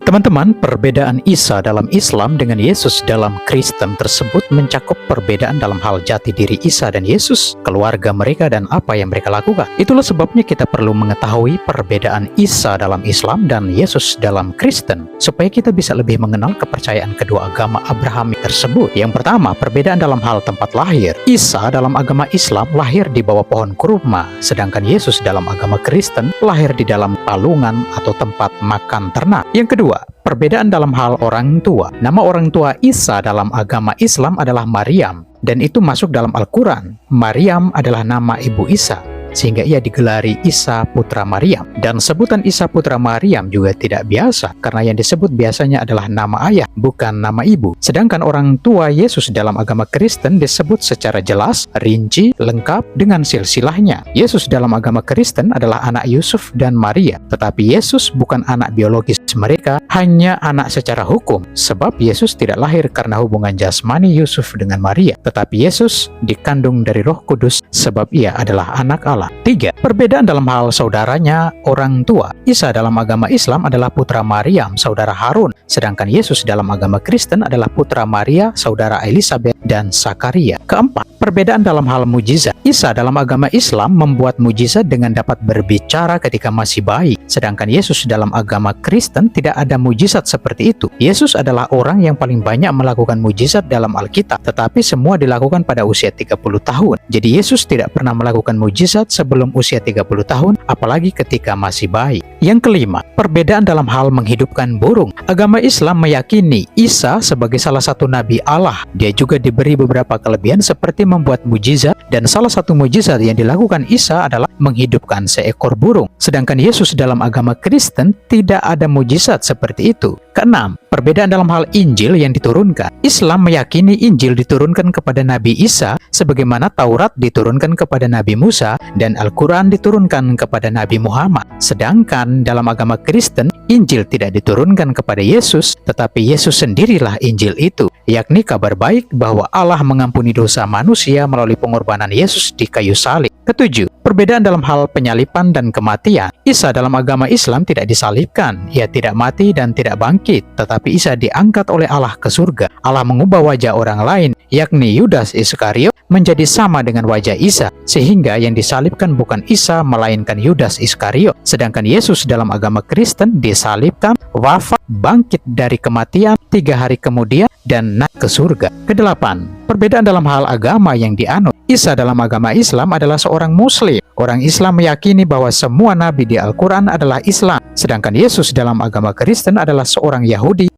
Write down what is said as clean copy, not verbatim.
Teman-teman, perbedaan Isa dalam Islam dengan Yesus dalam Kristen tersebut mencakup perbedaan dalam hal jati diri Isa dan Yesus, keluarga mereka, dan apa yang mereka lakukan. Itulah sebabnya kita perlu mengetahui perbedaan Isa dalam Islam dan Yesus dalam Kristen, supaya kita bisa lebih mengenal kepercayaan kedua agama Abrahami tersebut. Yang pertama, perbedaan dalam hal tempat lahir. Isa dalam agama Islam lahir di bawah pohon kurma, sedangkan Yesus dalam agama Kristen lahir di dalam palungan atau tempat makan ternak. Yang kedua, perbedaan dalam hal orang tua. Nama orang tua Isa dalam agama Islam adalah Maryam, dan itu masuk dalam Al-Quran. Maryam adalah nama ibu Isa, sehingga ia digelari Isa putra Maryam. Dan sebutan Isa putra Maryam juga tidak biasa, karena yang disebut biasanya adalah nama ayah, bukan nama ibu. Sedangkan orang tua Yesus dalam agama Kristen disebut secara jelas, rinci, lengkap dengan silsilahnya. Yesus dalam agama Kristen adalah anak Yusuf dan Maria, tetapi Yesus bukan anak biologis mereka, hanya anak secara hukum, sebab Yesus tidak lahir karena hubungan jasmani Yusuf dengan Maria, tetapi Yesus dikandung dari Roh Kudus sebab ia adalah anak Allah. 3. Perbedaan dalam hal saudaranya orang tua. Isa dalam agama Islam adalah putra Maryam, saudara Harun, sedangkan Yesus dalam agama Kristen adalah putra Maria, saudara Elizabeth dan Sakaria. Keempat, perbedaan dalam hal mujizat. Isa dalam agama Islam membuat mujizat dengan dapat berbicara ketika masih bayi, sedangkan Yesus dalam agama Kristen tidak ada mujizat seperti itu. Yesus adalah orang yang paling banyak melakukan mujizat dalam Alkitab, tetapi semua dilakukan pada usia 30 tahun. Jadi Yesus tidak pernah melakukan mujizat sebelum usia 30 tahun, apalagi ketika masih bayi. Yang kelima, perbedaan dalam hal menghidupkan burung. Agama Islam meyakini Isa sebagai salah satu nabi Allah. Dia juga diberi beberapa kelebihan seperti membuat mujizat, dan salah satu mujizat yang dilakukan Isa adalah menghidupkan seekor burung. Sedangkan Yesus dalam agama Kristen tidak ada mujizat seperti itu. Keenam, perbedaan dalam hal Injil yang diturunkan. Islam meyakini Injil diturunkan kepada Nabi Isa sebagaimana Taurat diturunkan kepada Nabi Musa dan Al-Quran diturunkan kepada Nabi Muhammad. Sedangkan dalam agama Kristen, Injil tidak diturunkan kepada Yesus, tetapi Yesus sendirilah Injil itu, yakni kabar baik bahwa Allah mengampuni dosa manusia melalui pengorbanan Yesus di kayu salib. Ketujuh, perbedaan dalam hal penyaliban dan kematian. Isa dalam agama Islam tidak disalibkan, ia tidak mati dan tidak bangkit, tetapi Isa diangkat oleh Allah ke surga. Allah mengubah wajah orang lain, yakni Yudas Iskariot, menjadi sama dengan wajah Isa, sehingga yang disalibkan bukan Isa melainkan Yudas Iskariot. Sedangkan Yesus dalam agama Kristen disalibkan, wafat, bangkit dari kematian 3 hari kemudian, dan naik ke surga. Kedelapan, perbedaan dalam hal agama yang dianut. Isa dalam agama Islam adalah seorang Muslim. Orang Islam meyakini bahwa semua nabi di Al-Quran adalah Islam, sedangkan Yesus dalam agama Kristen adalah seorang Yahudi